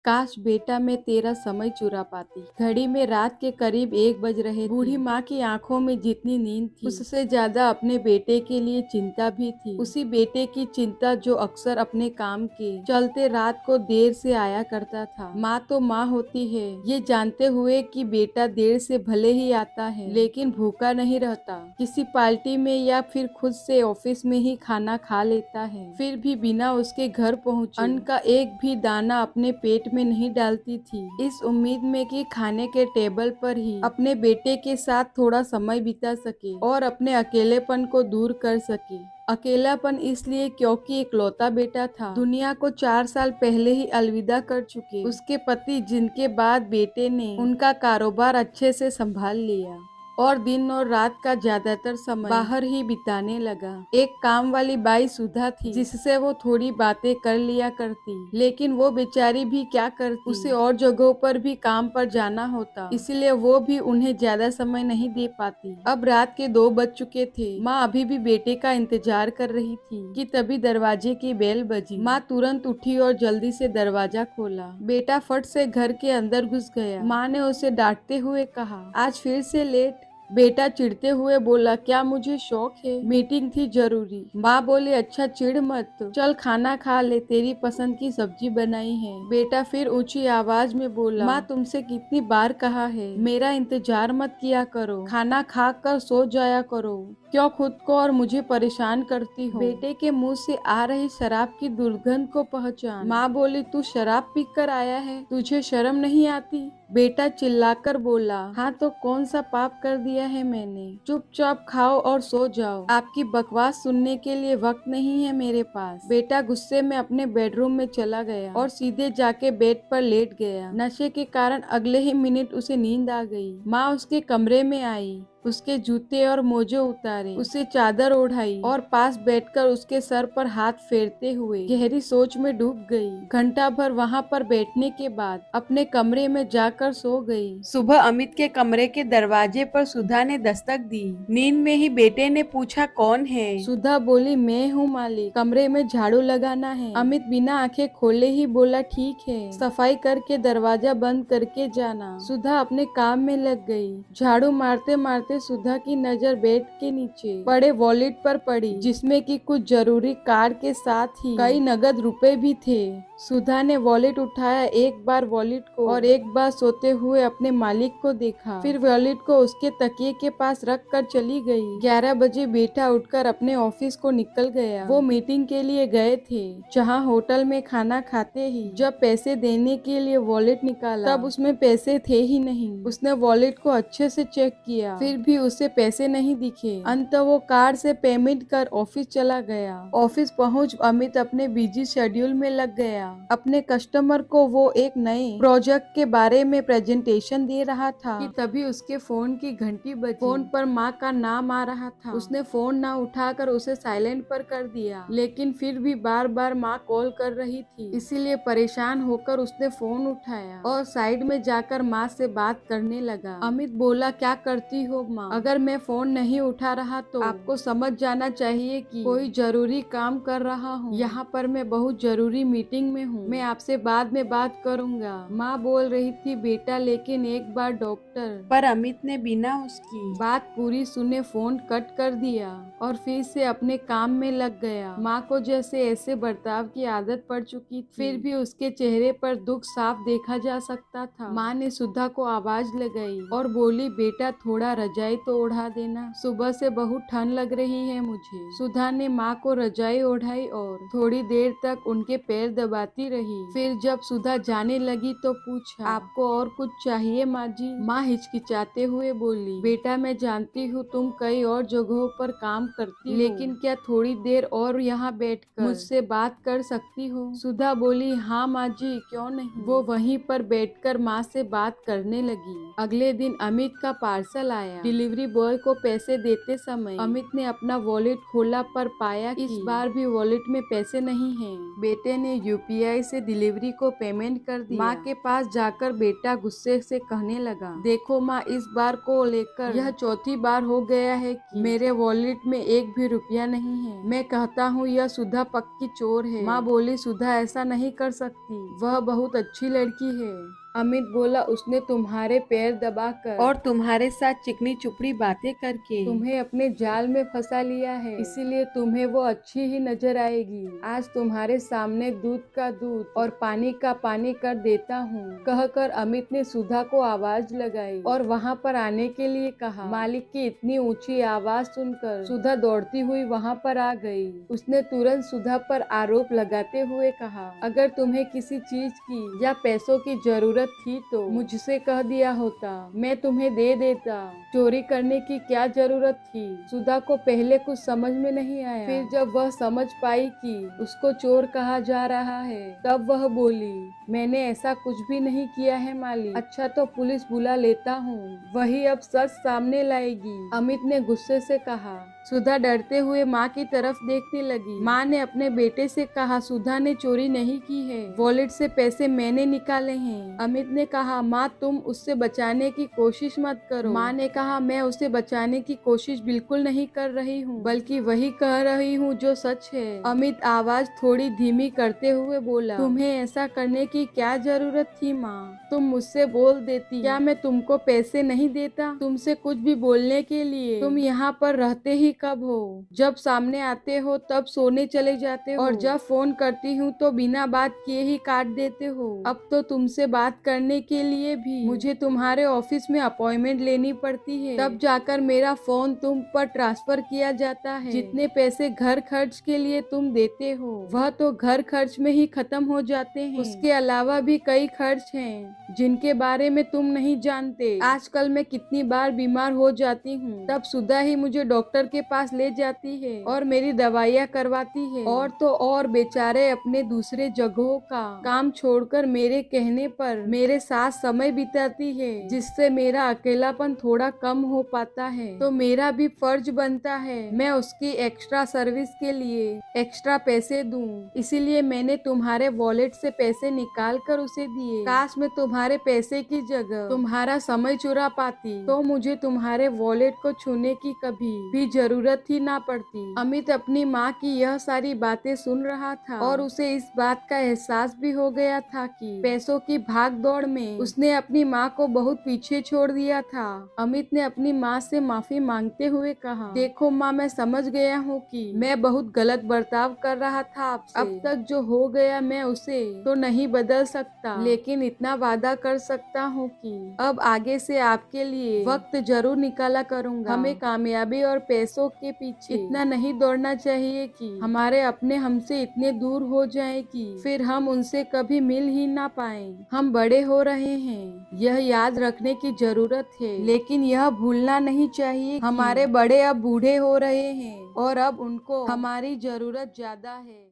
काश बेटा मैं तेरा समय चुरा पाती। घड़ी में रात के करीब 1 बज रहे। बूढ़ी माँ की आंखों में जितनी नींद थी उससे ज्यादा अपने बेटे के लिए चिंता भी थी। उसी बेटे की चिंता जो अक्सर अपने काम के चलते रात को देर से आया करता था। माँ तो माँ होती है, ये जानते हुए कि बेटा देर से भले ही आता है लेकिन भूखा नहीं रहता। किसी पार्टी में या फिर खुद से ऑफिस में ही खाना खा लेता है, फिर भी बिना उसके घर पहुँचे अन्न का एक भी दाना अपने पेट में नहीं डालती थी, इस उम्मीद में कि खाने के टेबल पर ही अपने बेटे के साथ थोड़ा समय बिता सके और अपने अकेलेपन को दूर कर सके। अकेलापन इसलिए क्योंकि इकलौता बेटा था। दुनिया को 4 साल पहले ही अलविदा कर चुके उसके पति, जिनके बाद बेटे ने उनका कारोबार अच्छे से संभाल लिया और दिन और रात का ज्यादातर समय बाहर ही बिताने लगा। एक काम वाली बाई सुधा थी जिससे वो थोड़ी बातें कर लिया करती, लेकिन वो बेचारी भी क्या करती, उसे और जगहों पर भी काम पर जाना होता, इसलिए वो भी उन्हें ज्यादा समय नहीं दे पाती। अब रात के 2 बज चुके थे। माँ अभी भी बेटे का इंतजार कर रही थी कि तभी दरवाजे की बेल बजी। माँ तुरंत उठी और जल्दी से दरवाजा खोला। बेटा फट से घर के अंदर घुस गया। माँ ने उसे डांटते हुए कहा, आज फिर से लेट। बेटा चिढ़ते हुए बोला, क्या मुझे शौक है, मीटिंग थी जरूरी। माँ बोली, अच्छा चिढ़ मत, चल खाना खा ले, तेरी पसंद की सब्जी बनाई है। बेटा फिर ऊंची आवाज में बोला, माँ तुमसे कितनी बार कहा है मेरा इंतजार मत किया करो, खाना खा कर सो जाया करो, क्यों खुद को और मुझे परेशान करती हो। बेटे के मुंह से आ रही शराब की दुर्गंध को पहचान माँ बोली, तू शराब पी कर आया है, तुझे शर्म नहीं आती। बेटा चिल्लाकर बोला, हाँ तो कौन सा पाप कर दिया है मैंने, चुपचाप खाओ और सो जाओ, आपकी बकवास सुनने के लिए वक्त नहीं है मेरे पास। बेटा गुस्से में अपने बेडरूम में चला गया और सीधे जाके बेड पर लेट गया। नशे के कारण अगले ही मिनट उसे नींद आ गई। माँ उसके कमरे में आई, उसके जूते और मोजे उतारे, उसे चादर ओढ़ाई और पास बैठकर उसके सर पर हाथ फेरते हुए गहरी सोच में डूब गई। घंटा भर वहाँ पर बैठने के बाद अपने कमरे में जाकर सो गई। सुबह अमित के कमरे के दरवाजे पर सुधा ने दस्तक दी। नींद में ही बेटे ने पूछा, कौन है? सुधा बोली, मैं हूँ मालिक, कमरे में झाड़ू लगाना है। अमित बिना आंखें खोले ही बोला, ठीक है, सफाई करके दरवाजा बंद करके जाना। सुधा अपने काम में लग गई। झाड़ू मारते मारते सुधा की नजर बेड के नीचे पड़े वॉलेट पर पड़ी, जिसमें कि कुछ जरूरी कार्ड के साथ ही कई नगद रुपए भी थे। सुधा ने वॉलेट उठाया, एक बार वॉलेट को और एक बार सोते हुए अपने मालिक को देखा, फिर वॉलेट को उसके तकिए के पास रख कर चली गई। 11 बजे बेटा उठकर अपने ऑफिस को निकल गया। वो मीटिंग के लिए गए थे, जहाँ होटल में खाना खाते ही जब पैसे देने के लिए वॉलेट निकाला तब उसमें पैसे थे ही नहीं। उसने वॉलेट को अच्छे से चेक किया, फिर भी उसे पैसे नहीं दिखे। अंत वो कार्ड से पेमेंट कर ऑफिस चला गया। ऑफिस पहुंच अमित अपने बिजी शेड्यूल में लग गया। अपने कस्टमर को वो एक नए प्रोजेक्ट के बारे में प्रेजेंटेशन दे रहा था कि तभी उसके फोन की घंटी बजी। फोन पर माँ का नाम आ रहा था। उसने फोन ना उठाकर उसे साइलेंट पर कर दिया, लेकिन फिर भी बार बार माँ कॉल कर रही थी, इसीलिए परेशान होकर उसने फोन उठाया और साइड में जाकर माँ से बात करने लगा। अमित बोला, क्या करती हो माँ, अगर मैं फोन नहीं उठा रहा तो आपको समझ जाना चाहिए कि कोई जरूरी काम कर रहा हूँ। यहाँ पर मैं बहुत जरूरी मीटिंग में हूँ, मैं आपसे बाद में बात करूँगा। माँ बोल रही थी, बेटा लेकिन एक बार डॉक्टर, पर अमित ने बिना उसकी बात पूरी सुने फोन कट कर दिया और फिर से अपने काम में लग गया। माँ को जैसे ऐसे बर्ताव की आदत पड़ चुकी थी, फिर भी उसके चेहरे पर दुख साफ देखा जा सकता था। माँ ने सुधा को आवाज लगाई और बोली, बेटा थोड़ा रजाई तो ओढ़ा देना, सुबह से बहुत ठंड लग रही है मुझे। सुधा ने माँ को रजाई ओढ़ाई और थोड़ी देर तक उनके पैर दबाती रही। फिर जब सुधा जाने लगी तो पूछा, आपको और कुछ चाहिए माँ जी? माँ हिचकिचाते हुए बोली, बेटा मैं जानती हूँ तुम कई और जगहों पर काम करती हो, लेकिन क्या थोड़ी देर और यहाँ बैठकर मुझसे बात कर सकती हो? सुधा बोली, हाँ माँ जी, क्यों नहीं। वो वहीं पर बैठकर माँ से बात करने लगी। अगले दिन अमित का पार्सल आया। डिलीवरी बॉय को पैसे देते समय अमित ने अपना वॉलेट खोला पर पाया इस बार भी वॉलेट में पैसे नहीं हैं। बेटे ने यूपीआई यूपीआई से डिलीवरी को पेमेंट कर दिया। माँ के पास जाकर बेटा गुस्से से कहने लगा, देखो माँ, इस बार को लेकर यह चौथी बार हो गया है कि मेरे वॉलेट में एक भी रुपया नहीं है। मैं कहता हूँ यह सुधा पक्की चोर है। माँ बोली, सुधा ऐसा नहीं कर सकती, वह बहुत अच्छी लड़की है। अमित बोला, उसने तुम्हारे पैर दबाकर और तुम्हारे साथ चिकनी चुपड़ी बातें करके तुम्हें अपने जाल में फंसा लिया है, इसीलिए तुम्हें वो अच्छी ही नजर आएगी। आज तुम्हारे सामने दूध का दूध और पानी का पानी कर देता हूँ, कहकर अमित ने सुधा को आवाज लगाई और वहाँ पर आने के लिए कहा। मालिक की इतनी ऊंची आवाज सुनकर सुधा दौड़ती हुई वहाँ पर आ गई। उसने तुरंत सुधा पर आरोप लगाते हुए कहा, अगर तुम्हें किसी चीज की या पैसों की जरूरत थी तो मुझसे कह दिया होता, मैं तुम्हें दे देता। चोरी करने की क्या जरूरत थी? सुधा को पहले कुछ समझ में नहीं आया, फिर जब वह समझ पाई कि उसको चोर कहा जा रहा है, तब वह बोली, मैंने ऐसा कुछ भी नहीं किया है मालिक। अच्छा तो पुलिस बुला लेता हूँ, वही अब सच सामने लाएगी, अमित ने गुस्से से कहा। सुधा डरते हुए माँ की तरफ देखने लगी। माँ ने अपने बेटे से कहा, सुधा ने चोरी नहीं की है, वॉलेट से पैसे मैंने निकाले हैं। अमित ने कहा, माँ तुम उससे बचाने की कोशिश मत करो। माँ ने कहा, मैं उसे बचाने की कोशिश बिल्कुल नहीं कर रही हूँ, बल्कि वही कह रही हूँ जो सच है। अमित आवाज थोड़ी धीमी करते हुए बोला, तुम्हें ऐसा करने की क्या जरूरत थी माँ? तुम मुझसे बोल देती, क्या मैं तुमको पैसे नहीं देता? तुमसे कुछ भी बोलने के लिए तुम यहाँ पर रहते ही कब हो? जब सामने आते हो तब सोने चले जाते हो, और जब फोन करती हूँ तो बिना बात किए ही काट देते हो। अब तो तुमसे बात करने के लिए भी मुझे तुम्हारे ऑफिस में अपॉइंटमेंट लेनी पड़ती है, तब जाकर मेरा फोन तुम पर ट्रांसफर किया जाता है। जितने पैसे घर खर्च के लिए तुम देते हो वह तो घर खर्च में ही खत्म हो जाते हैं। उसके अलावा भी कई खर्च हैं जिनके बारे में तुम नहीं जानते। आजकल मैं कितनी बार बीमार हो जाती हूँ, तब सुधा ही मुझे डॉक्टर के पास ले जाती है और मेरी दवाइयाँ करवाती है। और तो और बेचारे अपने दूसरे जगहों का काम छोड़कर मेरे कहने पर मेरे साथ समय बिताती है, जिससे मेरा अकेलापन थोड़ा कम हो पाता है। तो मेरा भी फर्ज बनता है मैं उसकी एक्स्ट्रा सर्विस के लिए एक्स्ट्रा पैसे दूं। इसीलिए मैंने तुम्हारे वॉलेट से पैसे निकाल कर उसे दिए। काश मैं तुम्हारे पैसे की जगह तुम्हारा समय चुरा पाती तो मुझे तुम्हारे वॉलेट को छूने की कभी भी जरूरत ही ना पड़ती। अमित अपनी माँ की यह सारी बातें सुन रहा था और उसे इस बात का एहसास भी हो गया था कि पैसों की भाग दौड़ में उसने अपनी माँ को बहुत पीछे छोड़ दिया था। अमित ने अपनी माँ से माफी मांगते हुए कहा, देखो माँ, मैं समझ गया हूँ कि मैं बहुत गलत बर्ताव कर रहा था आपसे। अब तक जो हो गया मैं उसे तो नहीं बदल सकता, लेकिन इतना वादा कर सकता हूँ कि अब आगे से आपके लिए वक्त जरूर निकाला करूँगा। हमें कामयाबी और पैसों के पीछे इतना नहीं दौड़ना चाहिए कि हमारे अपने हमसे इतने दूर हो जाएं कि फिर हम उनसे कभी मिल ही ना पाएं। हम बड़े हो रहे हैं, यह याद रखने की जरूरत है, लेकिन यह भूलना नहीं चाहिए हमारे बड़े अब बूढ़े हो रहे हैं और अब उनको हमारी जरूरत ज्यादा है।